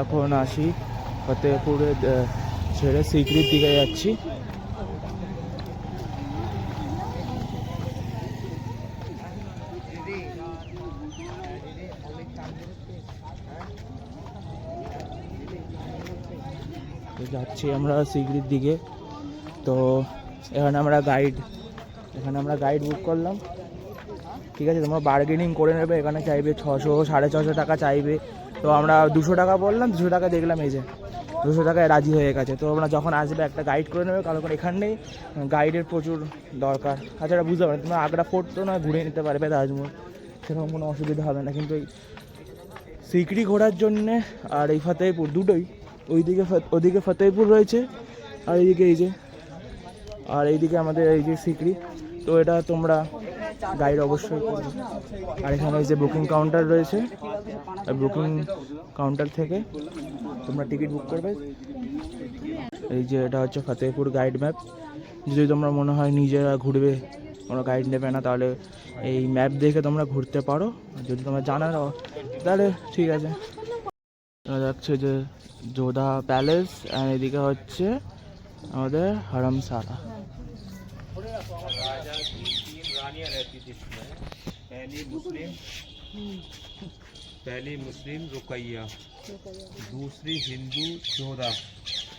এখন আসি ফতেপুরে ছেড়ে সিকরির দিকে যাচ্ছি। যাচ্ছি আমরা সিকরির দিকে। তো এখানে আমরা গাইড বুক করলাম, ঠিক আছে। তোমরা বার্গেনিং করে নেবে, এখানে চাইবে 600 650 টাকা চাইবে। তো আমরা 200 টাকা বললাম, 200 টাকা দেখলাম এই যে 200 টাকায় রাজি হয়ে গেছে। তো আমরা যখন আসবে একটা গাইড করে নেবে, কারণ এখানেই গাইডের প্রচুর দরকার। তাছাড়া বুঝতে পারবে, তোমরা আগ্রা ফোর্ট তো নয় ঘুরে নিতে পারবে, তাজমহল সেরকম কোনো অসুবিধা হবে না। কিন্তু এই সিকরি ঘোরার জন্যে আর এই ফতেহপুর দুটোই, ওইদিকে ফতেহপুর রয়েছে আর এইদিকে এই যে, আর এইদিকে আমাদের এই যে সিকরি। তো এটা তোমরা গাইড অবশ্যই করবে। আর এখানে এই যে বুকিং কাউন্টার রয়েছে, বুকিং কাউন্টার থেকে তোমরা টিকিট বুক করবে। এই যে এটা হচ্ছে ফতেহপুর গাইড ম্যাপ। যদি তোমরা মনে হয় নিজেরা ঘুরবে, কোনো গাইড নেবে না, তাহলে এই ম্যাপ দেখে তোমরা ঘুরতে পারো। যদি তোমরা জানা নাও তাহলে ঠিক আছে। যাচ্ছে যে যোধা প্যালেস, আর এদিকে হচ্ছে আমাদের হরমসারা। पहली मुस्लिम रुकैया, दूसरी हिंदू जोधा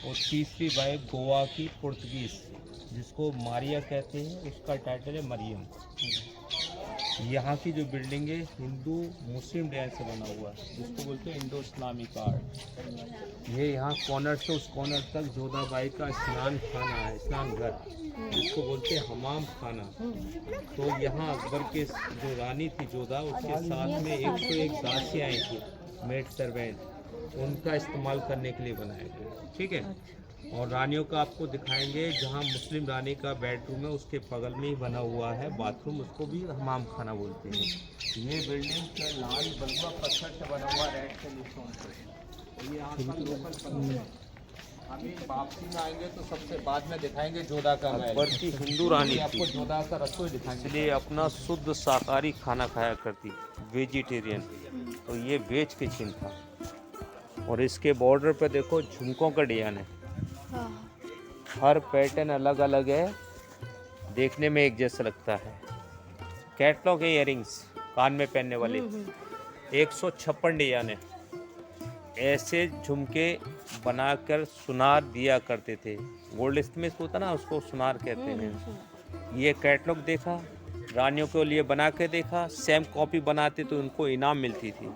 और तीसरी वाइफ गोवा की पुर्तगीज जिसको मारिया कहते हैं, उसका टाइटल है मरियम। यहाँ की जो बिल्डिंग है हिंदू मुस्लिम डिजाइन से बना हुआ है, जिसको बोलते हैं इंडो इस्लामिक आर्ट। ये यहाँ कॉर्नर से उस कॉर्नर तक जोधाबाई का स्नान खाना है, स्नान घर, जिसको बोलते हैं हमाम खाना। तो यहाँ अकबर के जो रानी थी जोधा, उसके साथ में 101 दासियाँ आई थी, मेड सर्वेंट, उनका इस्तेमाल करने के लिए बनाया गया, ठीक है। और रानियों का आपको दिखाएंगे, जहाँ मुस्लिम रानी का बेडरूम है उसके बगल में ही बना हुआ है बाथरूम, उसको भी हमाम खाना बोलते हैं। ये बिल्डिंग का लाल बलुआ पत्थर से बना हुआ, रेड सैंडस्टोन से। ये आपका लोकल पत्थर। हम वापसी में आएंगे तो सबसे बाद में दिखाएंगे जोधा का महल। अकबर की हिंदू रानी आपको जोधा का रसोई दिखाएंगे, इसलिए अपना शुद्ध शाकाहारी खाना खाया करती, वेजिटेरियन। तो ये वेज किचन था। और इसके बॉर्डर पे देखो झुमकों का डिजाइन है, हर पैटर्न अलग अलग है, देखने में एक जैसा लगता है। कैटलॉग है इयरिंग्स, कान में पहनने वाले 156 डिजाइन है। ऐसे झुमके बनाकर सुनार दिया करते थे, गोल्ड स्मिथ होता ना, उसको सुनार कहते हैं। ये कैटलॉग देखा, रानियों के लिए बना के देखा, सेम कॉपी बनाते तो उनको इनाम मिलती थी,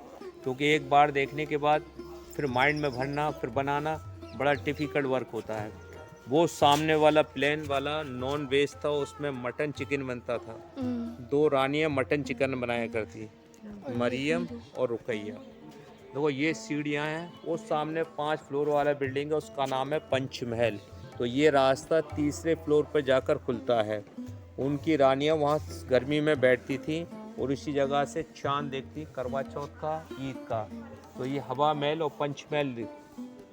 क्योंकि एक बार देखने के बाद फिर माइंड में भरना, फिर बनाना बड़ा डिफ़िकल्ट वर्क होता है। वो सामने वाला प्लेन वाला नॉन वेज था, उसमें मटन चिकन बनता था। 2 रानियाँ मटन चिकन बनाया करती, मरियम और रुकैया। देखो ये सीढ़ियाँ हैं, वो सामने 5 फ्लोर वाला बिल्डिंग है, उसका नाम है पंचमहल। तो ये रास्ता 3रे फ्लोर पर जाकर खुलता है। उनकी रानियाँ वहाँ गर्मी में बैठती थी और इसी जगह से चांद देखती, करवा चौथ का, ईद का। तो ये हवा महल और पंचमहल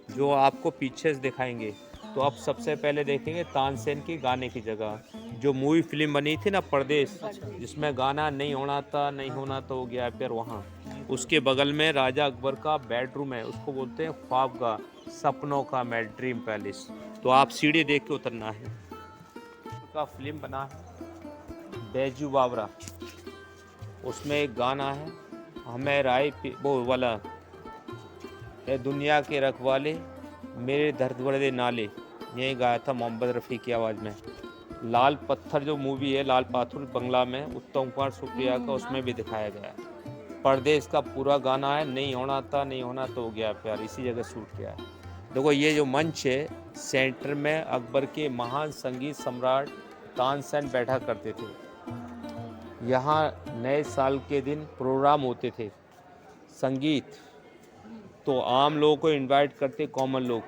जो आपको पीछे से दिखाएंगे। तो आप सबसे पहले देखेंगे तानसेन की गाने की जगह, जो मूवी फिल्म बनी थी ना परदेश, जिसमें गाना नहीं होना था, नहीं होना तो हो गया फिर, वहाँ उसके बगल में राजा अकबर का बेडरूम है, उसको बोलते हैं ख्वाबगाह, सपनों का महल, ड्रीम पैलेस। तो आप सीढ़ी देख के उतरना है। का फिल्म बना है बैजू बावरा, उसमें एक गाना है, हमें राय वो वाला ए दुनिया के रखवाले मेरे दर्द भरे नाले, यही गाया था मोहम्मद रफ़ी की आवाज़ में। लाल पत्थर जो मूवी है, लाल पाथर बंगला में, उत्तम कुमार सुप्रिया का, उसमें भी दिखाया गया है। परदेश का पूरा गाना है, नहीं होना था, नहीं होना तो हो गया प्यार, इसी जगह शूट किया है। देखो ये जो मंच है, सेंटर में अकबर के महान संगीत सम्राट तानसेन बैठा करते थे। यहाँ नए साल के दिन प्रोग्राम होते थे संगीत, तो आम लोगों को इनवाइट करते, कॉमन लोग।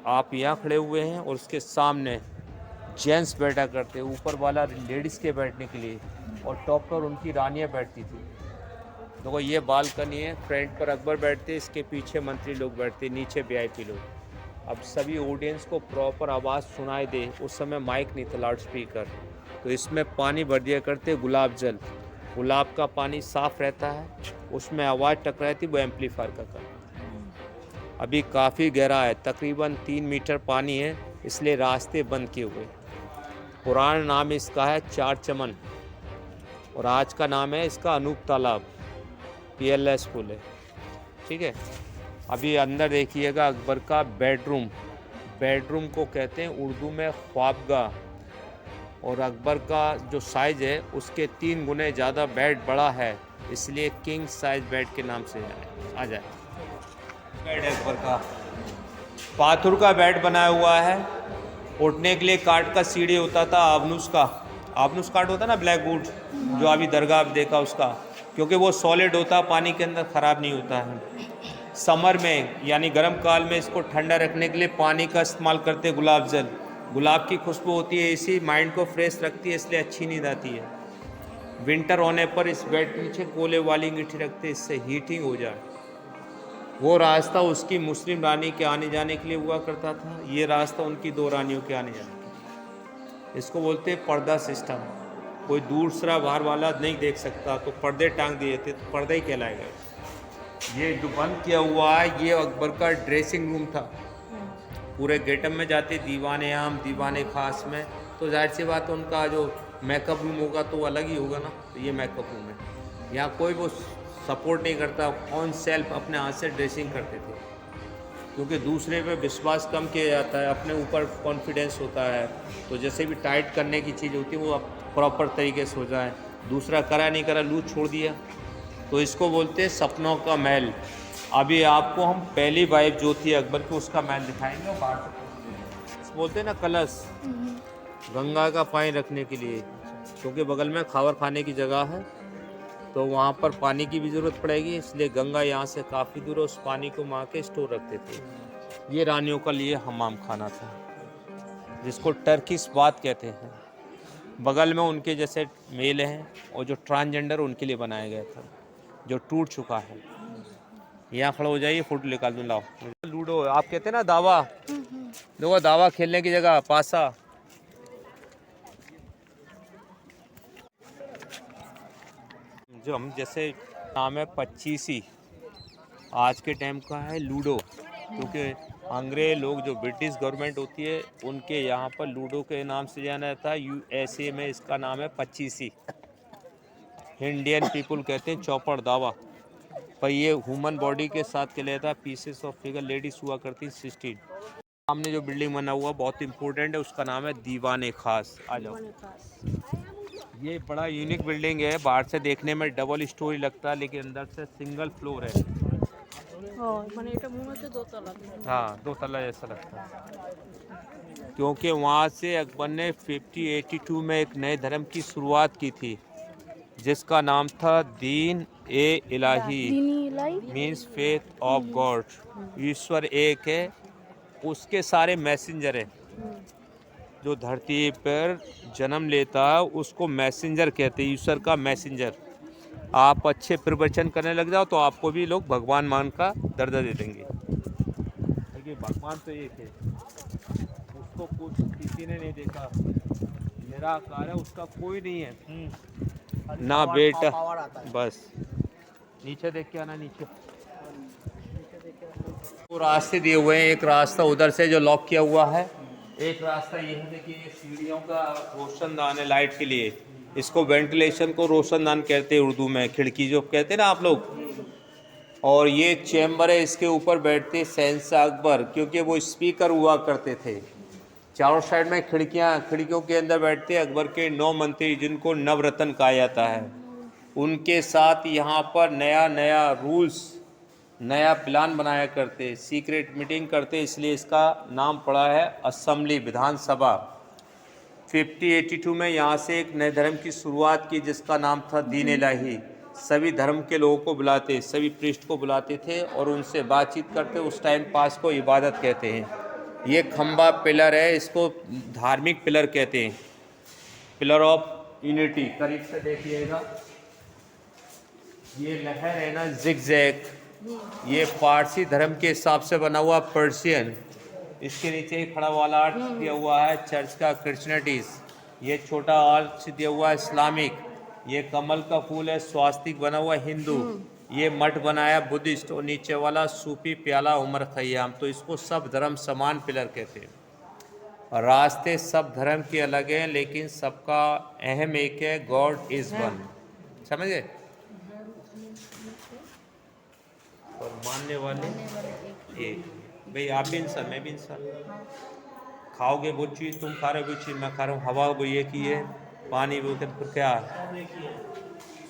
आप यहाँ खड़े हुए हैं और उसके सामने जेंट्स बैठा करते, ऊपर वाला लेडीज़ के बैठने के लिए, और टॉप पर उनकी रानियाँ बैठती थी। देखो ये बालकनी है, फ्रंट पर अकबर बैठते, इसके पीछे मंत्री लोग बैठते, नीचे वीआईपी लोग। अब सभी ऑडियंस को प्रॉपर आवाज़ सुनाई दे, उस समय माइक नहीं था, लाउड स्पीकर, तो इसमें पानी भर दिया करते, गुलाब जल, गुलाब का पानी साफ़ रहता है, उसमें आवाज़ टकराती, वो एम्पलीफायर का करता। अभी काफ़ी गहरा है, तकरीबन 3 मीटर पानी है, इसलिए रास्ते बंद किए हुए। पुराना नाम इसका है चार चमन और आज का नाम है इसका अनूप तालाब, PLS पुल है। ठीक है, अभी अंदर देखिएगा अकबर का बेडरूम। बेडरूम को कहते हैं उर्दू में ख्वाबगाह, और अकबर का जो साइज़ है उसके 3 गुने ज़्यादा बेड बड़ा है, इसलिए किंग साइज बेड के नाम से आ जाए। बेड है अकबर का, पाथर का बेड बनाया हुआ है। उठने के लिए काठ का सीढ़ी होता था, आबनूस का। आबनूस काठ होता ना, ब्लैक वुड, जो अभी दरगाह देखा उसका, क्योंकि वो सॉलिड होता, पानी के अंदर ख़राब नहीं होता है। समर में यानी गर्म काल में इसको ठंडा रखने के लिए पानी का इस्तेमाल करते, गुलाब जल। गुलाब की खुशबू होती है, इसी माइंड को फ्रेश रखती है, इसलिए अच्छी नींद आती है। विंटर होने पर इस बेड के नीचे कोले वाली अंगीठी रखते, इससे हीटिंग हो जाए। वो रास्ता उसकी मुस्लिम रानी के आने जाने के लिए हुआ करता था, ये रास्ता उनकी 2 रानियों के आने जाने के। इसको बोलते हैं पर्दा सिस्टम। कोई दूसरा बाहर वाला नहीं देख सकता, तो पर्दे टांग दिए थे, तो पर्दा ही कहलाएगा। ये जो बंद किया हुआ है, ये अकबर का ड्रेसिंग रूम था। पूरे गेटअप में जाते दीवाने आम, दीवाने खास में, तो जाहिर सी बात है उनका जो मेकअप रूम होगा तो अलग ही होगा ना। तो ये मेकअप रूम है, यहाँ कोई वो सपोर्ट नहीं करता, ऑन सेल्फ अपने हाथ से ड्रेसिंग करते थे, क्योंकि दूसरे पे विश्वास कम किया जाता है, अपने ऊपर कॉन्फिडेंस होता है। तो जैसे भी टाइट करने की चीज़ होती है वो प्रॉपर तरीके से हो जाए, दूसरा करा नहीं करा, लूज छोड़ दिया, तो इसको बोलते हैं सपनों का महल। अभी आपको हम पहली वाइफ जो थी अकबर की, उसका महल दिखाएंगे। और बाहर से बोलते हैं ना कलश, गंगा का पानी रखने के लिए, क्योंकि बगल में खावर खाने की जगह है, तो वहाँ पर पानी की भी ज़रूरत पड़ेगी, इसलिए गंगा यहाँ से काफ़ी दूर है, उस पानी को वहाँ के स्टोर रखते थे। ये रानियों का लिए हमाम खाना था, जिसको टर्किश बात कहते हैं। बगल में उनके जैसे मेल हैं, और जो ट्रांसजेंडर उनके लिए बनाया गया था, जो टूट चुका है। यहाँ खड़ा हो जाइए, फोटो निकाल दूँ, लाओ। लूडो आप कहते हैं ना, दावा, देखो दावा खेलने की जगह पासा। जो हम जैसे नाम है 25 आज के टाइम का है लूडो, क्योंकि अंग्रेज लोग जो ब्रिटिश गवर्नमेंट होती है उनके यहाँ पर लूडो के नाम से जाना जाता है। USA में इसका नाम है 25। इंडियन पीपल कहते हैं चौपड़ दावा, पर ये ह्यूमन बॉडी के साथ के लिए था। पीसेस ऑफ फिगर लेडीज हुआ करती 16। सामने जो बिल्डिंग बना हुआ बहुत इंपॉर्टेंट है, उसका नाम है दीवाने खास। आ जाओ, ये बड़ा यूनिक बिल्डिंग है, बाहर से देखने में डबल स्टोरी लगता है, लेकिन अंदर से सिंगल फ्लोर है। हाँ, 2 तला जैसा लगता है, क्योंकि वहाँ से अकबर ने 5082 में एक नए धर्म की शुरुआत की थी, जिसका नाम था दीन ए इलाही, मीन्स फेथ ऑफ गॉड। ईश्वर एक है, उसके सारे मैसेंजर हैं। जो धरती पर जन्म लेता है उसको मैसेंजर कहते हैं, ईश्वर का मैसेंजर। आप अच्छे प्रवचन करने लग जाओ तो आपको भी लोग भगवान मान का दर्जा दे देंगे। देखिए भगवान तो एक है, उसको कुछ किसी ने नहीं देखा, निराकार है, उसका कोई नहीं है ना बेटा। बस नीचे देख के आना, नीचे तो रास्ते दिए हुए हैं। एक रास्ता उधर से जो लॉक किया हुआ है, एक रास्ता ये है, देखिए सीढ़ियों का रोशनदान है लाइट के लिए। इसको वेंटिलेशन को रोशनदान कहते हैं उर्दू में, खिड़की जो कहते हैं ना आप लोग। और ये चैम्बर है, इसके ऊपर बैठते शहंशाह अकबर, क्योंकि वो स्पीकर हुआ करते थे। चारों साइड में खिड़कियां, खिड़कियों के अंदर बैठते अकबर के 9 मंत्री, जिनको नवरत्न कहा जाता है। उनके साथ यहाँ पर नया नया रूल्स, नया प्लान बनाया करते, सीक्रेट मीटिंग करते, इसलिए इसका नाम पड़ा है असेंबली, विधानसभा। 5082 में यहाँ से एक नए धर्म की शुरुआत की, जिसका नाम था दीन इलाही। सभी धर्म के लोगों को बुलाते, सभी प्रीस्ट को बुलाते थे और उनसे बातचीत करते। उस टाइम पास को इबादत कहते हैं। ये खंबा पिलर है, इसको धार्मिक पिलर कहते हैं, पिलर ऑफ यूनिटी। करीब से देखिएगा, ये लहर है ना जिगजैग, ये पारसी धर्म के हिसाब से बना हुआ पर्शियन। इसके नीचे खड़ा वाला आर्च दिया हुआ है चर्च का क्रिश्चियनिटीज। ये छोटा आर्च दिया हुआ है इस्लामिक। ये कमल का फूल है, स्वास्तिक बना हुआ हिंदू। ये मठ बनाया बुद्धिस्ट और नीचे वाला सूफी प्याला उमर खयाम। तो इसको सब धर्म समान पिलर कहते हैं। और रास्ते सब धर्म के अलग हैं, लेकिन सबका अहम एक है, गॉड इज वन। समझे? और मानने वाले एक। भाई आप भी इंसान, मैं भी इंसान। खाओगे वो चीज़, तुम खा रहे हो वो चीज़, मैं खा रहा हूँ। हवा वो ये की है, पानी वो फिर क्या,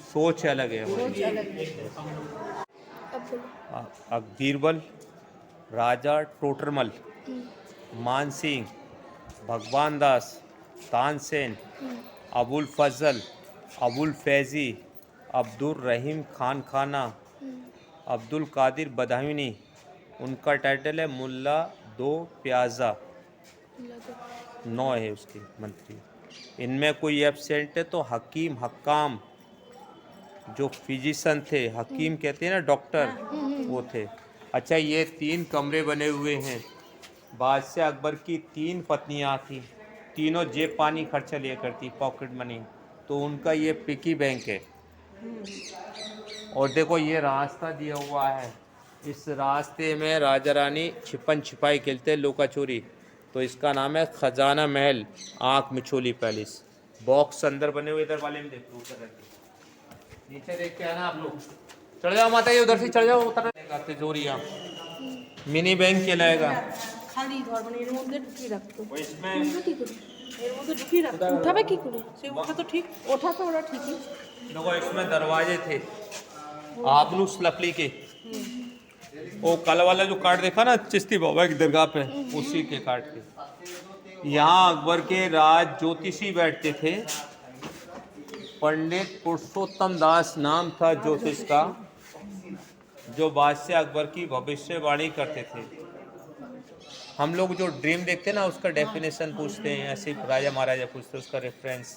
सोच अलग है हमारी। बीरबल, राजा टोटरमल, मानसिंह, भगवान दास, तानसेन, अबुल फजल, अबुल फैज़ी, अब्दुल रहीम खान खाना, अब्दुल कादिर बदायूनी। उनका टाइटल है मुल्ला दो प्याजा। 9 है उसके मंत्री। इनमें कोई एब्सेंट है तो हकीम हक्काम, जो फिजिशियन थे, हकीम कहते हैं ना डॉक्टर, वो थे। अच्छा, ये 3 कमरे बने हुए हैं। बादशाह अकबर की 3 पत्नियां थी, तीनों जेब पानी खर्चा लिया करती, पॉकेट मनी। तो उनका ये पिकी बैंक है। और देखो ये रास्ता दिया हुआ है, इस रास्ते में राजा रानी छिपन छिपाई खेलते, लुका चोरी। तो इसका नाम है खजाना महल, आँख मिचोली पैलेस। बॉक्स अंदर बने हुए, इधर वाले में देखो, उधर रहते, नीचे देख के आना आप लोग। चढ़ जाओ माता जी, उधर से चढ़ जाओ, उतर तिजोरिया मिनी बैंक कहलाएगा। খালি ধর মানে এর মধ্যে ঢুকিয়ে রাখতো वो इसमें কি করে এর মধ্যে ঢুকিয়ে রাখতো উঠাবে কি করে সে ওটা তো ঠিক ওঠা তো ওরা ঠিকই देखो इसमें दरवाजे थे आबनूस लकड़ी के। वो कल वाला जो कार्ड देखा ना चिश्ती बाबा की दरगाह पे, उसी के कार्ड के। यहाँ अकबर के राज ज्योतिषी बैठते थे। पंडित पुरुषोत्तम दास नाम था ज्योतिष का, जो बादशाह अकबर की भविष्यवाणी करते थे। हम लोग जो ड्रीम देखते हैं ना, उसका डेफिनेशन पूछते हैं, ऐसे राजा महाराजा पूछते हैं, उसका रेफरेंस।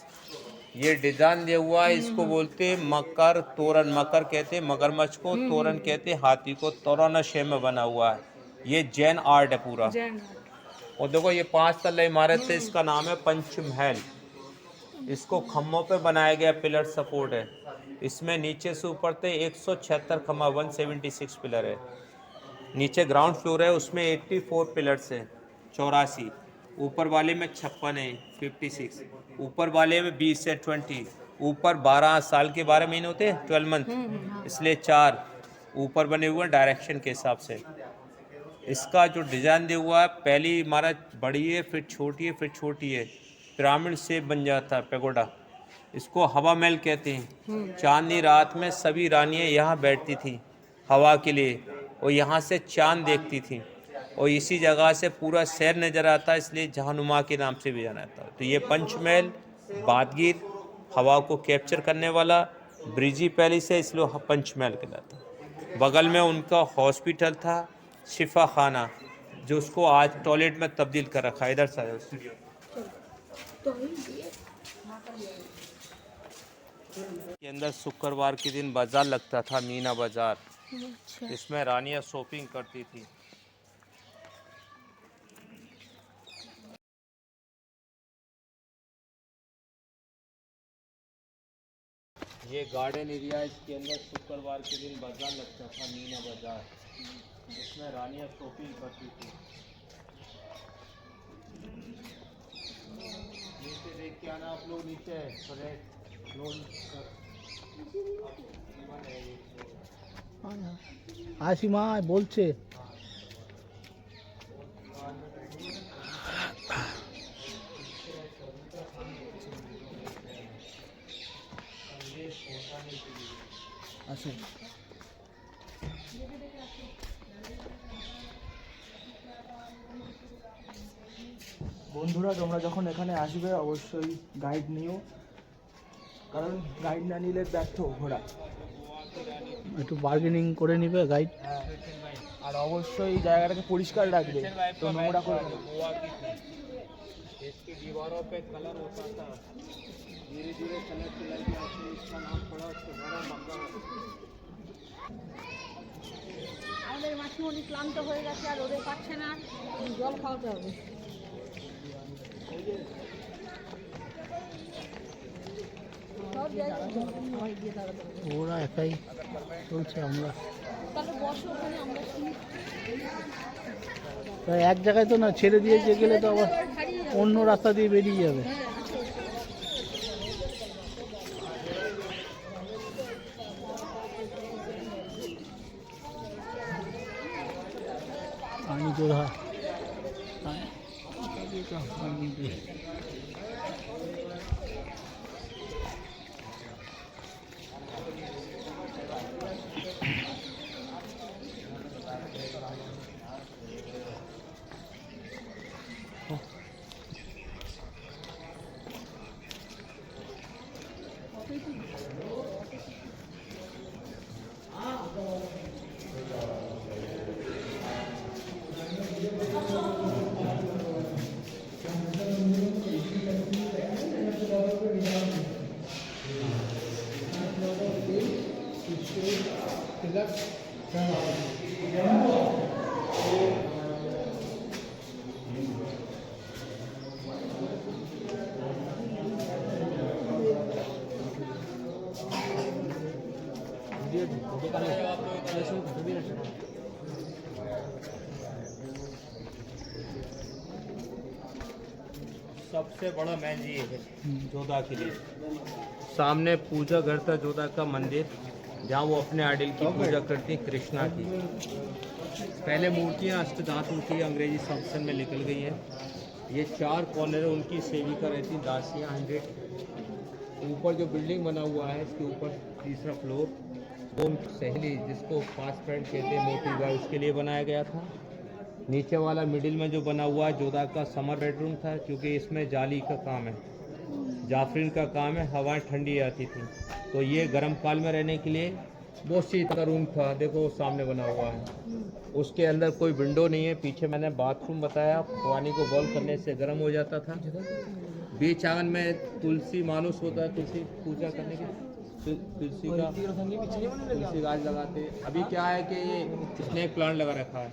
ये डिजाइन दिया हुआ है, इसको बोलते मकर तोरण। मकर कहते मगरमच्छ को, तोरण कहते हाथी को। तोरण शेप में बना हुआ है, ये जैन आर्ट है पूरा। और देखो ये 5 तल्ला इमारत है, इसका नाम है पंचमहल। इसको खम्भों पे बनाया गया, पिलर सपोर्ट है। इसमें नीचे से ऊपर तक 176 खम्भा, 176 पिलर है। नीचे ग्राउंड फ्लोर है, उसमें 84 पिलर्स हैं, 84। ऊपर वाले में 56 है, 56। ऊपर वाले में 20 है, 20। ऊपर 12 साल के 12 महीने होते हैं, 12 मंथ, इसलिए 4 ऊपर बने हुए हैं डायरेक्शन के हिसाब से। इसका जो डिज़ाइन दिया हुआ है, पहली इमारत बड़ी है, फिर छोटी है, फिर छोटी है, पिरामिड शेप बन जाता है, पेगोडा। इसको हवा महल कहते हैं। चांदनी रात में सभी रानियाँ यहाँ बैठती थी हवा के लिए, और यहाँ से चांद देखती थी, और इसी जगह से पूरा शहर नज़र आता है, इसलिए जहानुमा के नाम से भी जाना जाता है। तो ये पंचमहल, बादगीर, हवा को कैप्चर करने वाला ब्रिजी पैलेस है, इसलिए पंचमहल कहलाता है। बगल में उनका हॉस्पिटल था, शिफा खाना, जो उसको आज टॉयलेट में तब्दील कर रखा है। इधर से स्टूडियो के अंदर शुक्रवार के दिन बाजार लगता था, मीना बाजार। इसमें रानियां शॉपिंग करती थी। ये गार्डन एरिया, इसके अंदर शुक्रवार के दिन बाजार लगता था, मीना बाजार। इसमें रानियां शॉपिंग करती थी। नीचे देख के आना आप लोग, नीचे आशिमा बोलছে আছে। বন্ধুরা তোমরা যখন এখানে আসবে অবশ্যই গাইড নিও, কারণ গাইড না নিলে ব্যর্থ ঘোরা। একটু বার্গেনিং করে নিবে গাইড। আর অবশ্যই জায়গাটাকে পরিষ্কার রাখবে, তো নোংরা করবে না। इसकी दीवारों पे कलर होता था, धीरे धीरे कलर चला गया, फिर इसका नाम पड़ा सुधारा मक्का। আমাদের মাসিমণি ক্লান্ত হয়ে গেছে, আর ওদের পাচ্ছে না, জল খাওয়াতে হবে। সব সবাই গিয়ে দাঁড়াতে হবে। ওরা একাই চলছে, আমরা তাহলে বসো ওখানে, আমরা শুনি। তা এক জায়গায় তো না, ছেড়ে দিয়ে যে গেলে তো আবার অন্য রাস্তা দিয়ে বেরিয়ে যাবে। पानी जो रहा सबसे बड़ा महल ये है जोधा के लिए। सामने पूजा घर था जोधा का मंदिर, जहाँ वो अपने आइडल की पूजा करती हैं, कृष्णा की। पहले मूर्तियाँ अष्टधातु की अंग्रेजी संस्करण में निकल गई हैं। ये 4 कॉर्नर उनकी सेविका रहती दासियाँ 100। ऊपर जो बिल्डिंग बना हुआ है, इसके ऊपर 3रा फ्लोर, वो सहेली जिसको फास्ट फ्रेंड कहते हैं, मोटी गाय, उसके लिए बनाया गया था। नीचे वाला मिडिल में जो बना हुआ है जोधा का समर बेडरूम था, क्योंकि इसमें जाली का काम है, जाफरीन का काम है, हवाएं ठंडी आती थी, तो ये गर्म काल में रहने के लिए बहुत सी का रूम था। देखो सामने बना हुआ है, उसके अंदर कोई विंडो नहीं है। पीछे मैंने बाथरूम बताया, पानी को बॉयल करने से गर्म हो जाता था। बीच आंगन में तुलसी मानुस होता है, तुलसी पूजा करने के, तुलसी गाछ लगाते हैं। अभी क्या है कि ये स्नेक प्लांट लगा रखा है,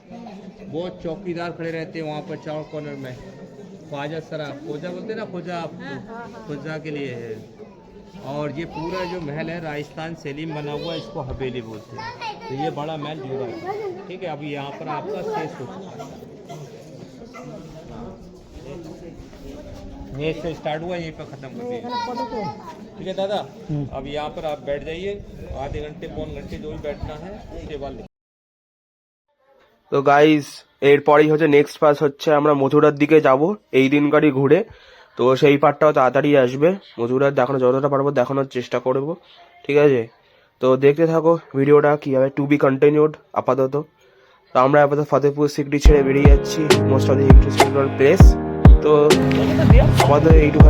बहुत चौकीदार खड़े रहते हैं वहाँ पर 4 कॉर्नर में। ख्वाजा सरा, खोजा बोलते हैं ना, खोजा, खोजा के लिए है। और ये पूरा जो महल है राजस्थान शैली में बना हुआ है, इसको हवेली बोलते हैं। तो ये बड़ा महल जोधा है, ठीक है। अभी यहाँ पर आपका शेष हो चुका है, ये से स्टार्ट हुआ, यहीं पर खत्म कर दिया, ठीक है दादा। अब यहाँ पर आप बैठ जाइए, आधे घंटे पौन घंटे जो भी बैठना है उसके बाद। তো গাইস এরপরেই হচ্ছে নেক্সট পাস হচ্ছে আমরা মথুরার দিকে যাব এই দিনকারই ঘুরে। তো সেই পার্টটাও তাড়াতাড়ি আসবে, মথুরার দেখানো যতটা পারবো দেখানোর চেষ্টা করব, ঠিক আছে। তো দেখতে থাকো ভিডিওটা কীভাবে টু বি কন্টিনিউড আপাতত। তো আমরা আপাতত ফতেহপুর সিক্রি ছেড়ে বেরিয়ে যাচ্ছি, most of the interesting place. তো আমাদের এইটুকু